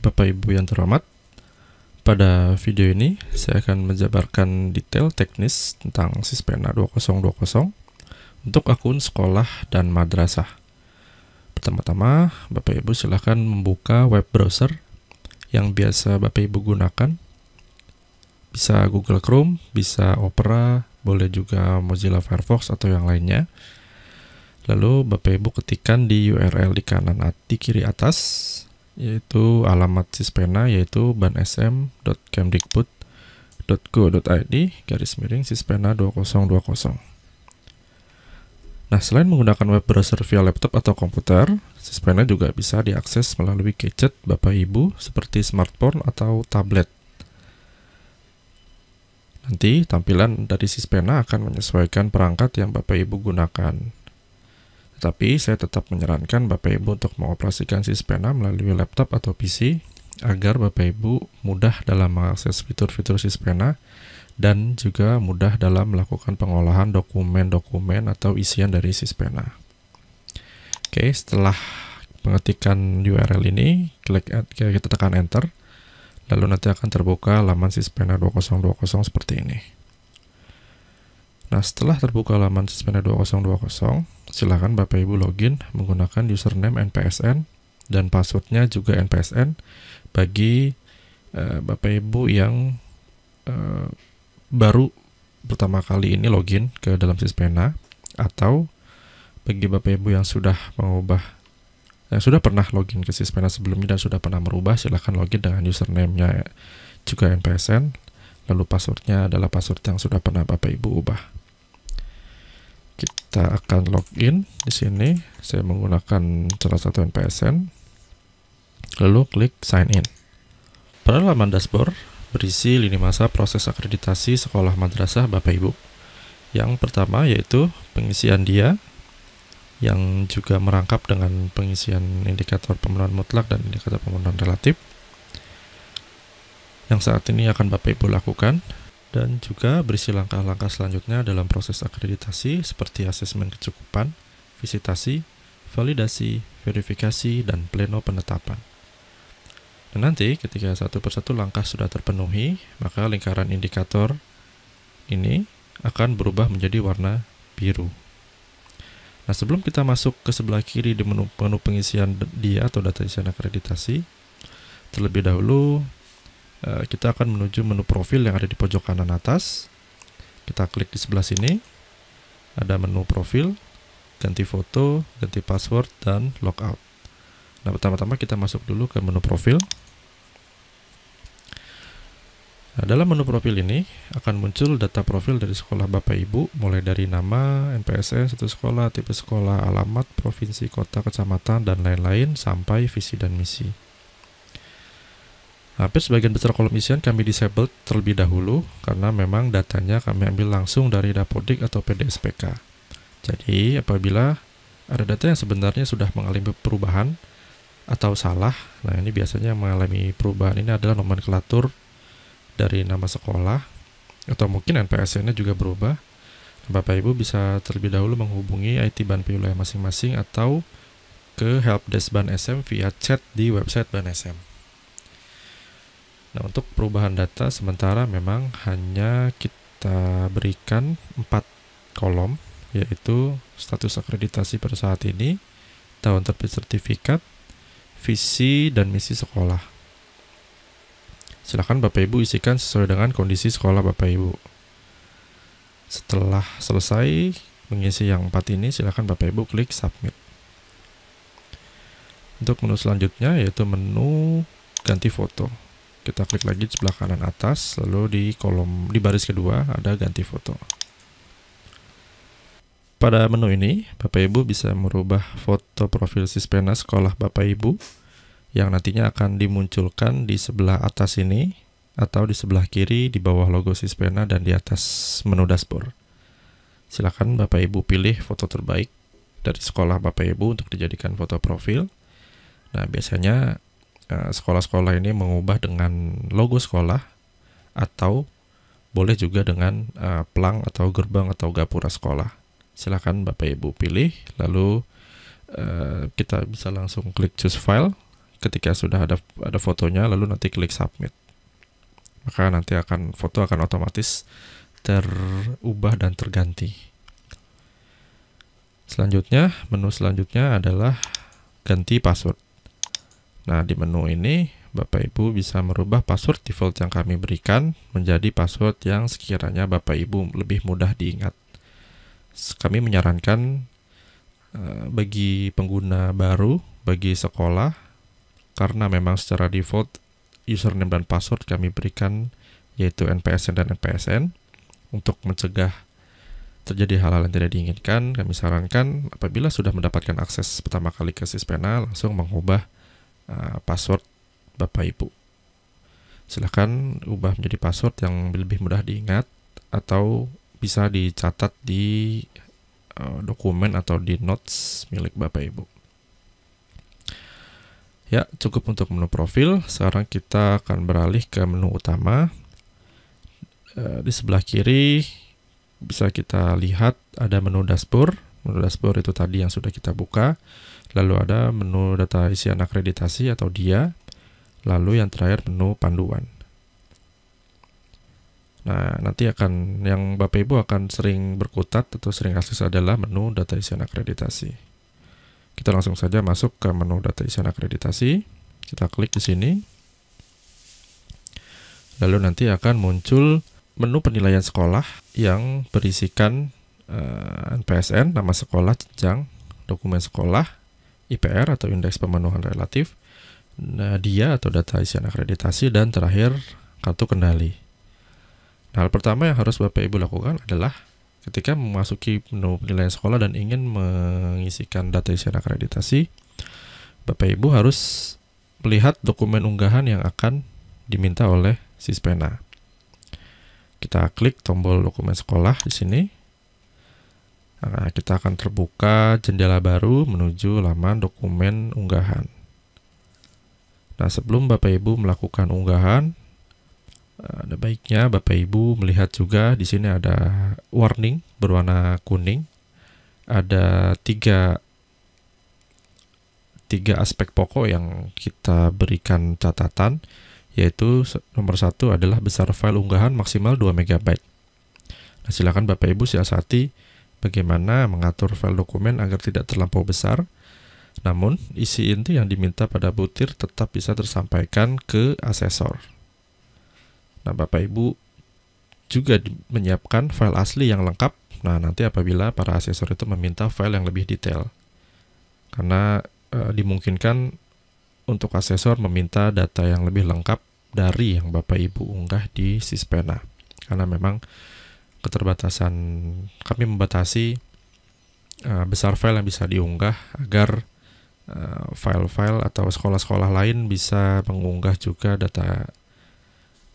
Bapak Ibu yang terhormat, pada video ini saya akan menjabarkan detail teknis tentang Sispena 2020 untuk akun sekolah dan madrasah. Pertama-tama, Bapak Ibu silahkan membuka web browser yang biasa Bapak Ibu gunakan. Bisa Google Chrome, bisa Opera, boleh juga Mozilla Firefox atau yang lainnya. Lalu Bapak Ibu ketikkan di URL di kiri atas, yaitu alamat Sispena, yaitu bansm.kemdikbud.go.id/Sispena 2020. Nah, selain menggunakan web browser via laptop atau komputer, Sispena juga bisa diakses melalui gadget Bapak Ibu seperti smartphone atau tablet. Nanti tampilan dari Sispena akan menyesuaikan perangkat yang Bapak Ibu gunakan. Tetapi saya tetap menyarankan Bapak Ibu untuk mengoperasikan Sispena melalui laptop atau PC agar Bapak Ibu mudah dalam mengakses fitur-fitur Sispena dan juga mudah dalam melakukan pengolahan dokumen-dokumen atau isian dari Sispena. Oke, setelah mengetikkan URL ini, kita tekan enter, lalu nanti akan terbuka laman Sispena 2020 seperti ini. Nah, setelah terbuka laman Sispena 2020, silakan Bapak Ibu login menggunakan username NPSN dan passwordnya juga NPSN bagi Bapak Ibu yang baru pertama kali ini login ke dalam Sispena, atau bagi Bapak Ibu yang sudah pernah login ke Sispena sebelumnya dan sudah pernah merubah, silakan login dengan username-nya juga NPSN, lalu passwordnya adalah password yang sudah pernah Bapak Ibu ubah. Kita akan login di sini. Saya menggunakan salah satu NPSN. Lalu klik sign in. Pada laman dashboard berisi lini masa proses akreditasi sekolah madrasah Bapak Ibu. Yang pertama yaitu pengisian dia, yang juga merangkap dengan pengisian indikator pemenuhan mutlak dan indikator pemenuhan relatif, yang saat ini akan Bapak Ibu lakukan, dan juga berisi langkah-langkah selanjutnya dalam proses akreditasi seperti asesmen kecukupan, visitasi, validasi, verifikasi, dan pleno penetapan. Dan nanti ketika satu persatu langkah sudah terpenuhi, maka lingkaran indikator ini akan berubah menjadi warna biru. Nah, sebelum kita masuk ke sebelah kiri di menu pengisian dia atau data isian akreditasi, terlebih dahulu kita akan menuju menu profil yang ada di pojok kanan atas. Kita klik di sebelah sini, ada menu profil, ganti foto, ganti password, dan logout. Nah, pertama-tama kita masuk dulu ke menu profil. Nah, dalam menu profil ini akan muncul data profil dari sekolah Bapak Ibu, mulai dari nama, NPSN, satu sekolah, tipe sekolah, alamat, provinsi, kota, kecamatan, dan lain-lain, sampai visi dan misi. Hampir sebagian besar kolom isian kami disable terlebih dahulu karena memang datanya kami ambil langsung dari Dapodik atau PDSPK. Jadi apabila ada data yang sebenarnya sudah mengalami perubahan atau salah, nah ini biasanya yang mengalami perubahan ini adalah nomenklatur dari nama sekolah, atau mungkin NPSN-nya juga berubah. Bapak Ibu bisa terlebih dahulu menghubungi IT Banpi wilayah masing-masing atau ke helpdesk Ban SM via chat di website Ban SM. Nah, untuk perubahan data sementara memang hanya kita berikan 4 kolom, yaitu status akreditasi pada saat ini, tahun terbit sertifikat, visi dan misi sekolah. Silakan Bapak Ibu isikan sesuai dengan kondisi sekolah Bapak Ibu. Setelah selesai mengisi yang 4 ini, silakan Bapak Ibu klik submit. Untuk menu selanjutnya yaitu menu ganti foto. Kita klik lagi di sebelah kanan atas, lalu di baris kedua ada ganti foto. Pada menu ini, Bapak Ibu bisa merubah foto profil Sispena sekolah Bapak Ibu yang nantinya akan dimunculkan di sebelah atas ini atau di sebelah kiri di bawah logo Sispena dan di atas menu dashboard. Silakan Bapak Ibu pilih foto terbaik dari sekolah Bapak Ibu untuk dijadikan foto profil. Nah, biasanya sekolah-sekolah ini mengubah dengan logo sekolah atau boleh juga dengan pelang atau gerbang atau gapura sekolah. Silakan Bapak Ibu pilih, lalu kita bisa langsung klik choose file. ketika sudah ada fotonya, lalu nanti klik submit. Maka nanti foto akan otomatis terubah dan terganti. Selanjutnya, menu selanjutnya adalah ganti password. Nah, di menu ini Bapak Ibu bisa merubah password default yang kami berikan menjadi password yang sekiranya Bapak Ibu lebih mudah diingat. Kami menyarankan bagi pengguna baru, bagi sekolah, karena memang secara default username dan password kami berikan yaitu NPSN dan NPSN. Untuk mencegah terjadi hal-hal yang tidak diinginkan, kami sarankan apabila sudah mendapatkan akses pertama kali ke Sispena, langsung mengubah password Bapak Ibu. Silahkan ubah menjadi password yang lebih mudah diingat atau bisa dicatat di dokumen atau di notes milik Bapak Ibu. Ya, cukup untuk menu profil. Sekarang kita akan beralih ke menu utama. Di sebelah kiri bisa kita lihat ada menu dashboard. Menu dashboard itu tadi yang sudah kita buka. Lalu ada menu data isian akreditasi atau DIA. Lalu yang terakhir menu panduan. Nah, nanti yang Bapak Ibu akan sering berkutat atau sering akses adalah menu data isian akreditasi. Kita langsung saja masuk ke menu data isian akreditasi. Kita klik di sini. Lalu nanti akan muncul menu penilaian sekolah yang berisikan NPSN, nama sekolah, jenjang, dokumen sekolah, IPR atau indeks pemenuhan relatif, DIA atau data isian akreditasi, dan terakhir kartu kendali. Nah, hal pertama yang harus Bapak Ibu lakukan adalah ketika memasuki menu penilaian sekolah dan ingin mengisikan data isian akreditasi, Bapak Ibu harus melihat dokumen unggahan yang akan diminta oleh Sispena. Kita klik tombol dokumen sekolah di sini. Nah, kita akan terbuka jendela baru menuju laman dokumen unggahan. Nah, sebelum Bapak Ibu melakukan unggahan, ada baiknya Bapak Ibu melihat juga di sini ada warning berwarna kuning. Ada tiga aspek pokok yang kita berikan catatan, yaitu nomor 1 adalah besar file unggahan maksimal 2 MB. Nah, silakan Bapak Ibu siasati bagaimana mengatur file dokumen agar tidak terlampau besar. Namun, isi inti yang diminta pada butir tetap bisa tersampaikan ke asesor. Nah, Bapak Ibu juga menyiapkan file asli yang lengkap. Nah, nanti apabila para asesor itu meminta file yang lebih detail. Karena dimungkinkan untuk asesor meminta data yang lebih lengkap dari yang Bapak Ibu unggah di Sispena. Karena memang keterbatasan, kami membatasi besar file yang bisa diunggah agar file-file atau sekolah-sekolah lain bisa mengunggah juga data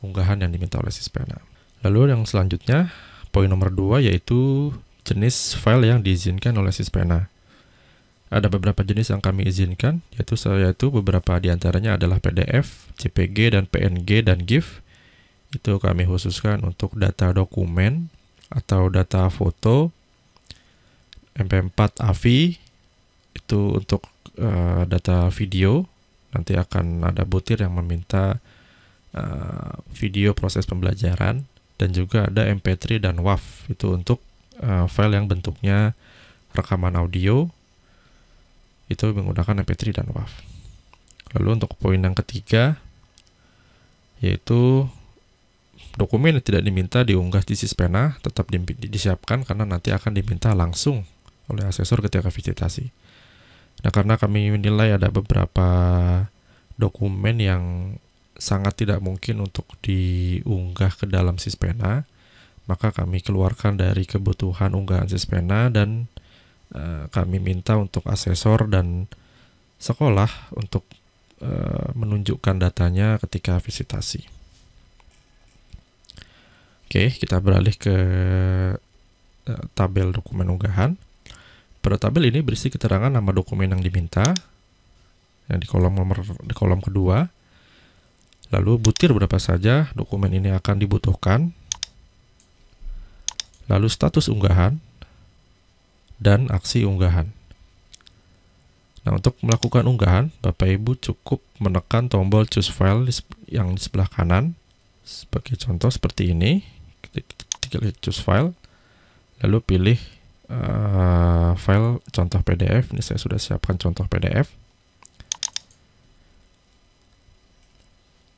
unggahan yang diminta oleh Sispena. Lalu yang selanjutnya, poin nomor 2 yaitu jenis file yang diizinkan oleh Sispena. Ada beberapa jenis yang kami izinkan, yaitu beberapa diantaranya adalah PDF, JPG, dan PNG, dan GIF. Itu kami khususkan untuk data dokumen atau data foto, MP4 AVI, itu untuk data video. Nanti akan ada butir yang meminta video proses pembelajaran, dan juga ada MP3 dan WAV, itu untuk file yang bentuknya rekaman audio, itu menggunakan MP3 dan WAV. Lalu untuk poin yang ketiga, yaitu dokumen yang tidak diminta diunggah di Sispena tetap disiapkan karena nanti akan diminta langsung oleh asesor ketika visitasi. Nah, karena kami menilai ada beberapa dokumen yang sangat tidak mungkin untuk diunggah ke dalam Sispena, maka kami keluarkan dari kebutuhan unggahan Sispena dan kami minta untuk asesor dan sekolah untuk menunjukkan datanya ketika visitasi. Oke, kita beralih ke tabel dokumen unggahan. Pada tabel ini berisi keterangan nama dokumen yang diminta, yang di kolom kedua. Lalu butir berapa saja dokumen ini akan dibutuhkan. Lalu status unggahan dan aksi unggahan. Nah, untuk melakukan unggahan, Bapak Ibu cukup menekan tombol choose file yang di sebelah kanan. Sebagai contoh seperti ini, klik choose file, lalu pilih file contoh PDF. Ini saya sudah siapkan contoh PDF.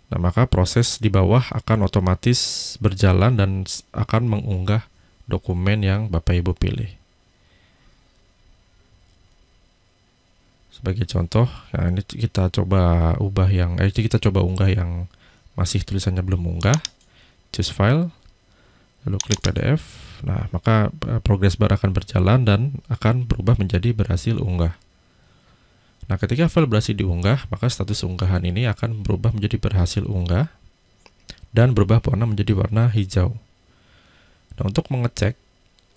Nah, maka proses di bawah akan otomatis berjalan dan akan mengunggah dokumen yang Bapak Ibu pilih. Sebagai contoh, nah ini kita coba unggah yang masih tulisannya belum unggah. Choose file, lalu klik PDF. Nah, maka progress bar akan berjalan dan akan berubah menjadi berhasil unggah. Nah, ketika file berhasil diunggah, maka status unggahan ini akan berubah menjadi berhasil unggah dan berubah warna menjadi warna hijau. Nah, untuk mengecek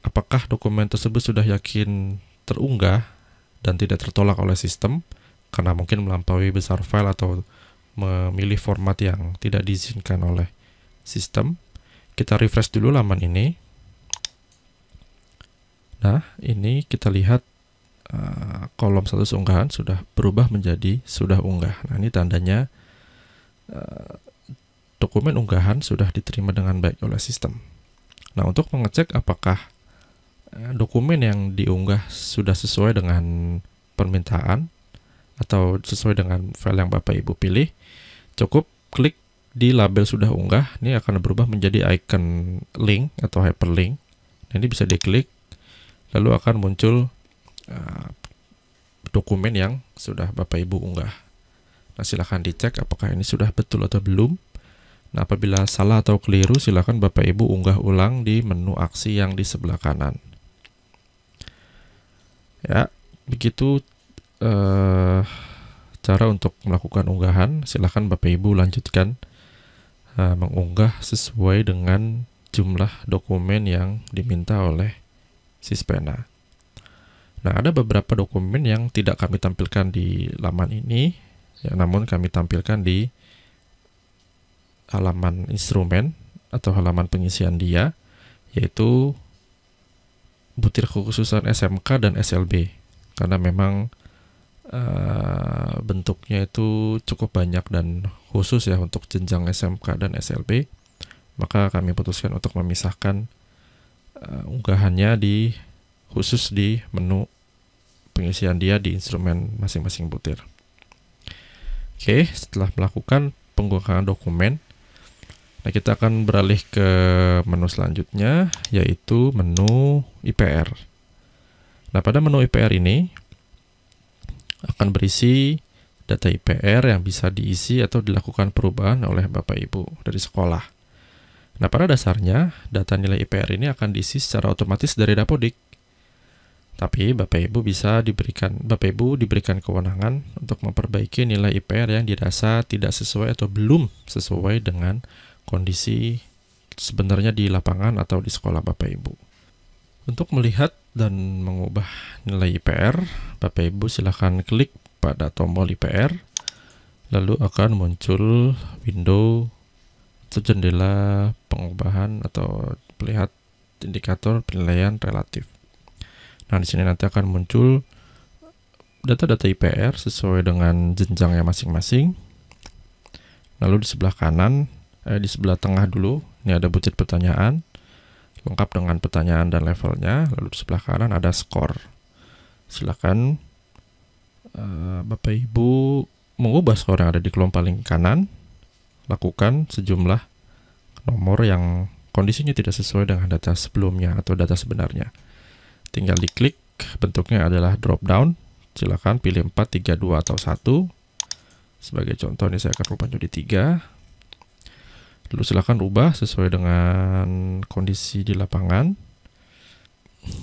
apakah dokumen tersebut sudah yakin terunggah dan tidak tertolak oleh sistem karena mungkin melampaui besar file atau memilih format yang tidak diizinkan oleh sistem, kita refresh dulu laman ini. Nah, ini kita lihat kolom status unggahan sudah berubah menjadi sudah unggah. Nah, ini tandanya dokumen unggahan sudah diterima dengan baik oleh sistem. Nah, untuk mengecek apakah dokumen yang diunggah sudah sesuai dengan permintaan atau sesuai dengan file yang Bapak Ibu pilih, cukup klik di label sudah unggah. Ini akan berubah menjadi icon link atau hyperlink. Nah, ini bisa diklik, lalu akan muncul dokumen yang sudah Bapak Ibu unggah. Nah, silahkan dicek apakah ini sudah betul atau belum. Nah, apabila salah atau keliru, silahkan Bapak Ibu unggah ulang di menu aksi yang di sebelah kanan. Ya, begitu cara untuk melakukan unggahan. Silahkan Bapak Ibu lanjutkan mengunggah sesuai dengan jumlah dokumen yang diminta oleh Sispena. Nah, ada beberapa dokumen yang tidak kami tampilkan di laman ini, ya, namun kami tampilkan di halaman instrumen atau halaman pengisian dia, yaitu butir kekhususan SMK dan SLB. Karena memang bentuknya itu cukup banyak dan khusus ya untuk jenjang SMK dan SLB, maka kami putuskan untuk memisahkan unggahannya khusus di menu pengisian dia di instrumen masing-masing butir. Oke, setelah melakukan pengunggahan dokumen, nah kita akan beralih ke menu selanjutnya, yaitu menu IPR. Nah, pada menu IPR ini akan berisi data IPR yang bisa diisi atau dilakukan perubahan oleh Bapak Ibu dari sekolah. Nah, pada dasarnya data nilai IPR ini akan diisi secara otomatis dari Dapodik. Tapi Bapak Ibu diberikan kewenangan untuk memperbaiki nilai IPR yang dirasa tidak sesuai atau belum sesuai dengan kondisi sebenarnya di lapangan atau di sekolah Bapak Ibu. Untuk melihat dan mengubah nilai IPR, Bapak Ibu silakan klik pada tombol IPR, lalu akan muncul window atau jendela pengubahan atau melihat indikator penilaian relatif. Nah, di sini nanti akan muncul data-data IPR sesuai dengan jenjangnya masing-masing. Lalu di sebelah kanan, di sebelah tengah dulu, ini ada butir pertanyaan, lengkap dengan pertanyaan dan levelnya. Lalu di sebelah kanan ada skor. Silakan Bapak Ibu mengubah skor yang ada di kolom paling kanan, lakukan sejumlah nomor yang kondisinya tidak sesuai dengan data sebelumnya atau data sebenarnya. Tinggal diklik, bentuknya adalah drop down. Silakan pilih 4, 3, 2, atau 1. Sebagai contoh ini saya akan rubah jadi 3. Lalu silakan rubah sesuai dengan kondisi di lapangan.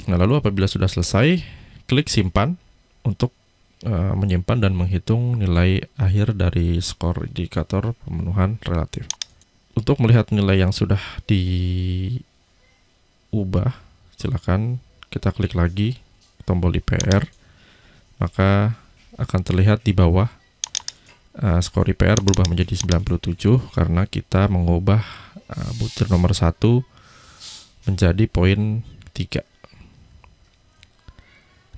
Nah, lalu apabila sudah selesai, klik simpan untuk menyimpan dan menghitung nilai akhir dari skor indikator pemenuhan relatif. Untuk melihat nilai yang sudah diubah, silakan kita klik lagi tombol IPR, maka akan terlihat di bawah skor IPR berubah menjadi 97 karena kita mengubah butir nomor 1 menjadi poin 3.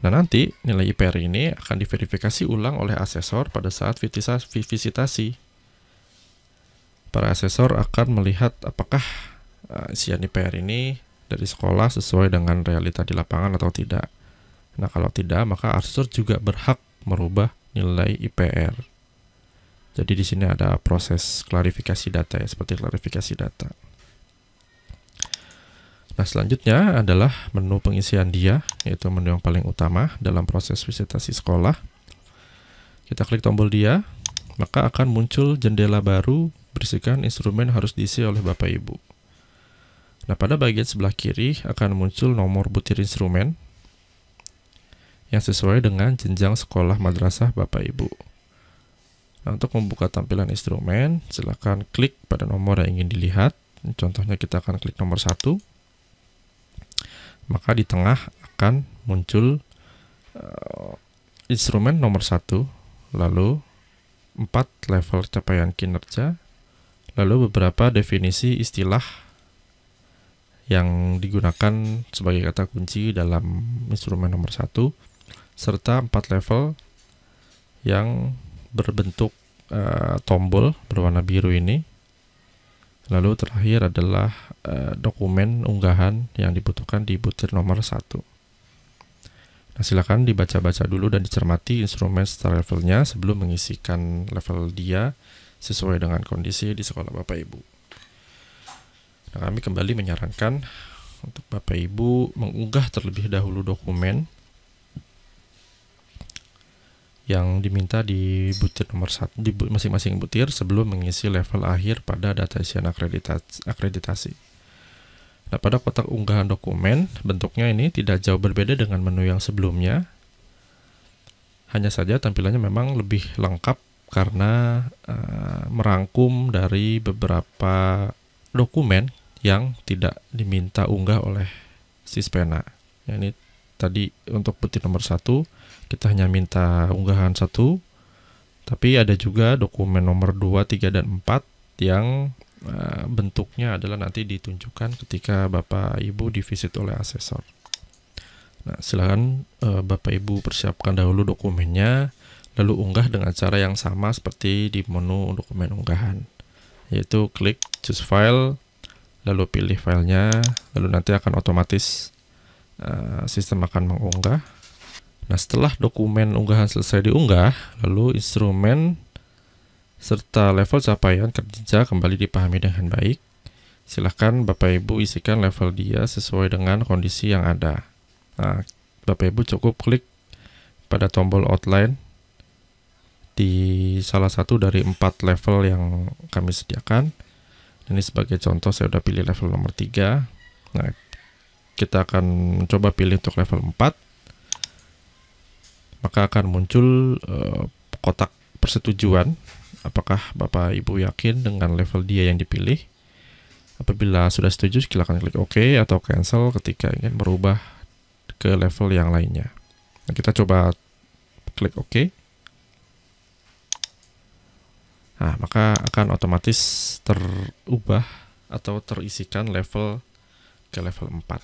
Nah, nanti nilai IPR ini akan diverifikasi ulang oleh asesor pada saat visitasi. Para asesor akan melihat apakah isian IPR ini dari sekolah sesuai dengan realita di lapangan atau tidak. Nah, kalau tidak, maka asesor juga berhak merubah nilai IPR. Jadi di sini ada proses klarifikasi data ya, seperti klarifikasi data. Nah, selanjutnya adalah menu pengisian dia, yaitu menu yang paling utama dalam proses visitasi sekolah. Kita klik tombol dia, maka akan muncul jendela baru berisikan instrumen harus diisi oleh Bapak Ibu. Nah, pada bagian sebelah kiri akan muncul nomor butir instrumen yang sesuai dengan jenjang sekolah madrasah Bapak Ibu. Nah, untuk membuka tampilan instrumen, silakan klik pada nomor yang ingin dilihat. Contohnya kita akan klik nomor 1. Maka di tengah akan muncul instrumen nomor 1, lalu 4 level capaian kinerja, lalu beberapa definisi istilah yang digunakan sebagai kata kunci dalam instrumen nomor 1, serta 4 level yang berbentuk tombol berwarna biru ini. Lalu terakhir adalah dokumen unggahan yang dibutuhkan di butir nomor 1. Nah, silakan dibaca-baca dulu dan dicermati instrumen secara levelnya sebelum mengisikan level dia sesuai dengan kondisi di sekolah Bapak Ibu. Nah, kami kembali menyarankan untuk Bapak Ibu mengunggah terlebih dahulu dokumen yang diminta di butir nomor 1 di masing-masing butir sebelum mengisi level akhir pada data isian akreditasi. Nah, pada kotak unggahan dokumen, bentuknya ini tidak jauh berbeda dengan menu yang sebelumnya. Hanya saja tampilannya memang lebih lengkap karena merangkum dari beberapa dokumen yang tidak diminta unggah oleh Sispena. Ya, ini tadi untuk butir nomor 1 kita hanya minta unggahan 1, tapi ada juga dokumen nomor 2, 3, dan 4 yang bentuknya adalah nanti ditunjukkan ketika Bapak Ibu divisit oleh asesor. Nah, silakan Bapak Ibu persiapkan dahulu dokumennya, lalu unggah dengan cara yang sama seperti di menu dokumen unggahan, yaitu klik choose file, lalu pilih filenya, lalu nanti akan otomatis sistem akan mengunggah. Nah, setelah dokumen unggahan selesai diunggah, lalu instrumen serta level capaian kerja kembali dipahami dengan baik. Silahkan Bapak Ibu isikan level dia sesuai dengan kondisi yang ada. Nah, Bapak Ibu cukup klik pada tombol outline di salah satu dari 4 level yang kami sediakan. Ini sebagai contoh saya sudah pilih level nomor 3. Nah, kita akan mencoba pilih untuk level 4. Maka akan muncul kotak persetujuan apakah Bapak Ibu yakin dengan level dia yang dipilih. Apabila sudah setuju, silakan klik OK atau cancel ketika ingin merubah ke level yang lainnya. Nah, kita coba klik OK. Nah, maka akan otomatis terubah atau terisikan level ke level 4.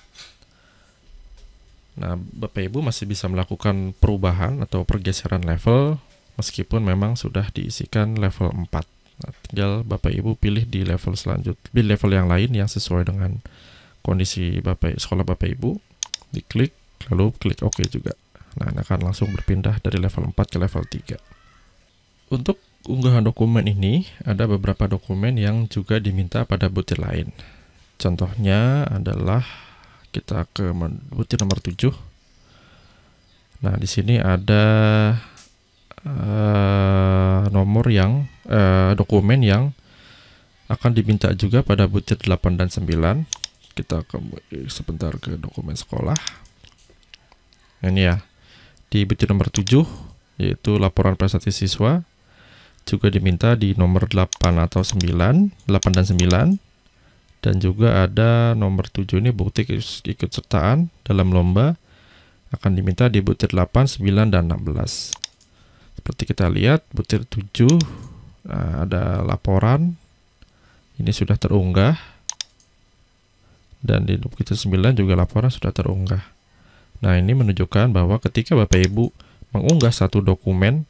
Nah, Bapak Ibu masih bisa melakukan perubahan atau pergeseran level meskipun memang sudah diisikan level 4. Nah, tinggal Bapak Ibu pilih di level selanjutnya, di level yang lain yang sesuai dengan kondisi sekolah Bapak Ibu, diklik lalu klik OK juga. Nah, akan langsung berpindah dari level 4 ke level 3. Untuk unggahan dokumen ini ada beberapa dokumen yang juga diminta pada butir lain. Contohnya adalah kita ke butir nomor 7. Nah, di sini ada nomor yang dokumen yang akan diminta juga pada butir 8 dan 9. Kita sebentar ke dokumen sekolah. Ini ya, di butir nomor 7 yaitu laporan prestasi siswa juga diminta di nomor 8 atau 9, 8 dan 9. Dan juga ada nomor 7 ini bukti keikutsertaan dalam lomba akan diminta di butir 8, 9, dan 16. Seperti kita lihat butir 7 ada laporan ini sudah terunggah, dan di butir 9 juga laporan sudah terunggah. Nah, ini menunjukkan bahwa ketika Bapak Ibu mengunggah satu dokumen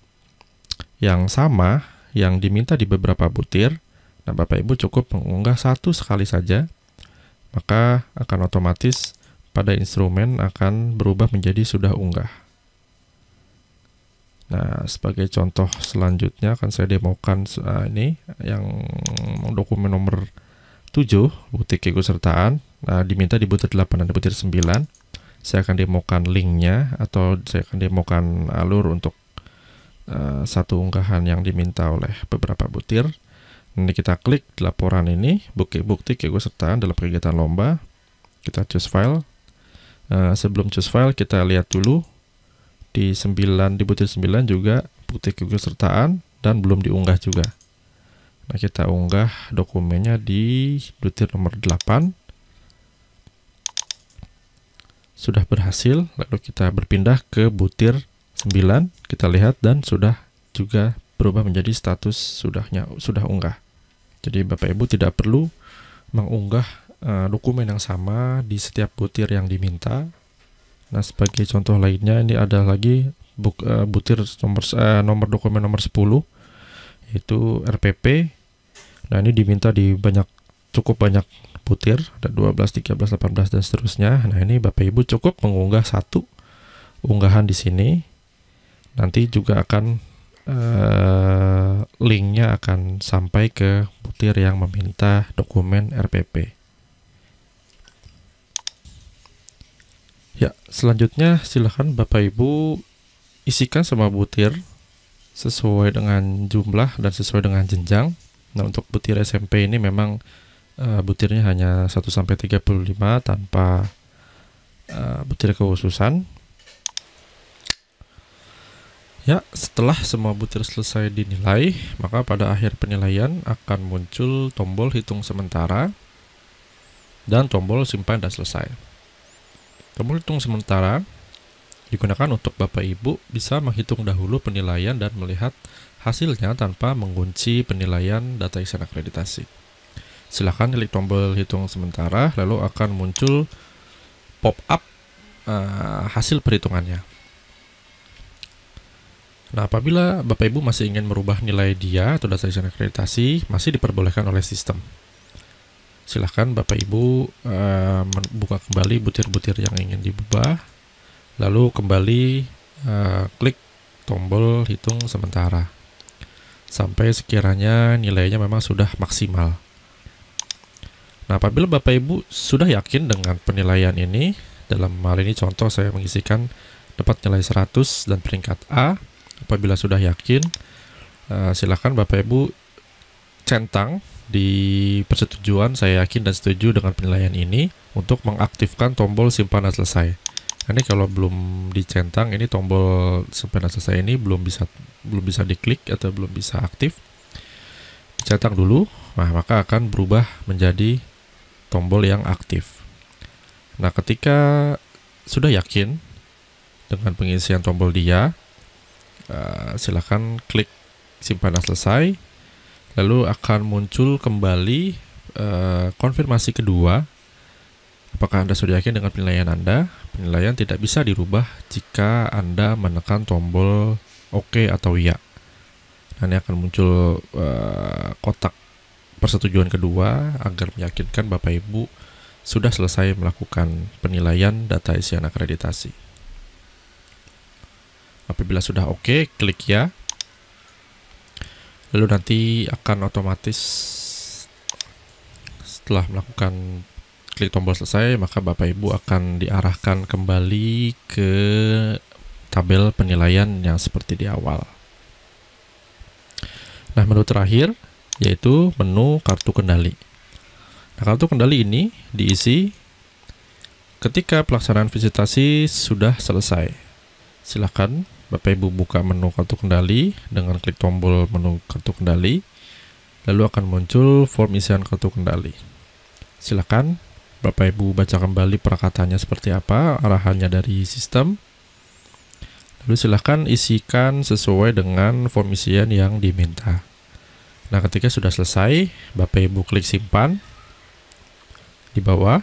yang sama yang diminta di beberapa butir, nah Bapak Ibu cukup mengunggah satu sekali saja, maka akan otomatis pada instrumen akan berubah menjadi sudah unggah. Nah, sebagai contoh selanjutnya akan saya demokan ini yang dokumen nomor 7, butir keikutsertaan. Nah, diminta di butir 8 dan di butir 9. Saya akan demokan linknya, atau saya akan demokan alur untuk satu unggahan yang diminta oleh beberapa butir. Nanti kita klik laporan ini, bukti keikutsertaan dalam kegiatan lomba. Kita choose file. Sebelum choose file, kita lihat dulu di butir 9 juga bukti keikutsertaan dan belum diunggah juga. Nah, kita unggah dokumennya di butir nomor 8. Sudah berhasil, lalu kita berpindah ke butir 9, kita lihat dan sudah juga berubah menjadi status sudah unggah. Jadi Bapak Ibu tidak perlu mengunggah dokumen yang sama di setiap butir yang diminta. Nah, sebagai contoh lainnya, ini ada lagi butir nomor dokumen nomor 10, yaitu RPP. Nah, ini diminta di cukup banyak butir, ada 12, 13, 18 dan seterusnya. Nah, ini Bapak Ibu cukup mengunggah satu unggahan di sini. Nanti juga akan linknya akan sampai ke butir yang meminta dokumen RPP. Ya, selanjutnya silakan Bapak Ibu isikan semua butir sesuai dengan jumlah dan sesuai dengan jenjang. Nah, untuk butir SMP ini memang butirnya hanya 1-35 tanpa butir kekhususan. Ya, setelah semua butir selesai dinilai, maka pada akhir penilaian akan muncul tombol hitung sementara dan tombol simpan dan selesai. Tombol hitung sementara digunakan untuk Bapak Ibu bisa menghitung dahulu penilaian dan melihat hasilnya tanpa mengunci penilaian data isian akreditasi. Silakan klik tombol hitung sementara, lalu akan muncul pop-up hasil perhitungannya. Nah, apabila Bapak Ibu masih ingin merubah nilai dia atau data isian akreditasi, masih diperbolehkan oleh sistem. Silahkan Bapak Ibu membuka kembali butir-butir yang ingin diubah, lalu kembali klik tombol hitung sementara sampai sekiranya nilainya memang sudah maksimal. Nah, apabila Bapak Ibu sudah yakin dengan penilaian ini, dalam hal ini contoh saya mengisikan dapat nilai 100 dan peringkat A. Apabila sudah yakin, silakan Bapak Ibu centang di persetujuan saya yakin dan setuju dengan penilaian ini untuk mengaktifkan tombol simpan dan selesai. Ini kalau belum dicentang, ini tombol simpan dan selesai ini belum bisa diklik atau belum bisa aktif. Dicentang dulu, nah maka akan berubah menjadi tombol yang aktif. Nah, ketika sudah yakin dengan pengisian tombol dia, silakan klik simpan dan selesai, lalu akan muncul kembali konfirmasi kedua. Apakah Anda sudah yakin dengan penilaian Anda? Penilaian tidak bisa dirubah jika Anda menekan tombol OK atau ya. Nanti akan muncul kotak persetujuan kedua agar meyakinkan Bapak Ibu sudah selesai melakukan penilaian data isian akreditasi. Apabila sudah OK, klik ya. Lalu nanti akan otomatis setelah melakukan klik tombol selesai, maka Bapak Ibu akan diarahkan kembali ke tabel penilaian yang seperti di awal. Nah, menu terakhir yaitu menu kartu kendali. Nah, kartu kendali ini diisi ketika pelaksanaan visitasi sudah selesai. Silakan Bapak Ibu buka menu kartu kendali dengan klik tombol menu kartu kendali, lalu akan muncul form isian kartu kendali. Silakan Bapak Ibu baca kembali perkataannya seperti apa, arahannya dari sistem. Lalu silakan isikan sesuai dengan form isian yang diminta. Nah, ketika sudah selesai, Bapak Ibu klik simpan di bawah.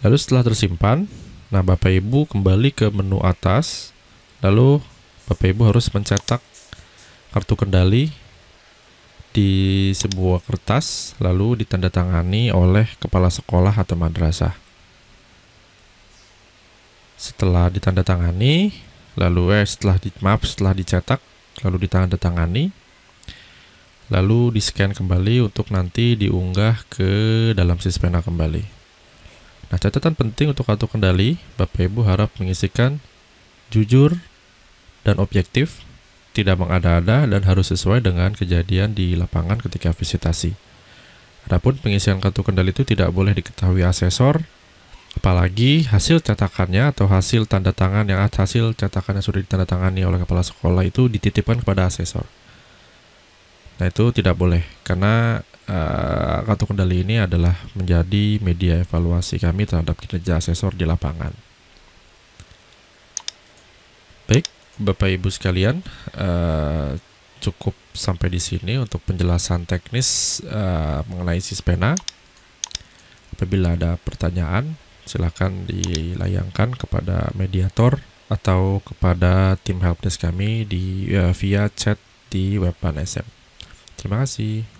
Lalu setelah tersimpan, Nah, Bapak Ibu kembali ke menu atas, lalu Bapak Ibu harus mencetak kartu kendali di sebuah kertas, lalu ditandatangani oleh kepala sekolah atau madrasah. Setelah ditandatangani, setelah dicetak, lalu ditandatangani, lalu di-scan kembali untuk nanti diunggah ke dalam Sispena kembali. Nah, catatan penting untuk kartu kendali, Bapak Ibu harap mengisikan jujur dan objektif, tidak mengada-ada, dan harus sesuai dengan kejadian di lapangan ketika visitasi. Adapun pengisian kartu kendali itu tidak boleh diketahui asesor, apalagi hasil cetakannya atau hasil tanda tangan yang sudah ditandatangani oleh kepala sekolah itu dititipkan kepada asesor. Nah, itu tidak boleh, karena kartu kendali ini adalah menjadi media evaluasi kami terhadap kinerja asesor di lapangan. Baik, Bapak Ibu sekalian, cukup sampai di sini untuk penjelasan teknis mengenai Sispena. Apabila ada pertanyaan, silakan dilayangkan kepada mediator atau kepada tim helpdesk kami via chat di Webpan SM. Terima kasih.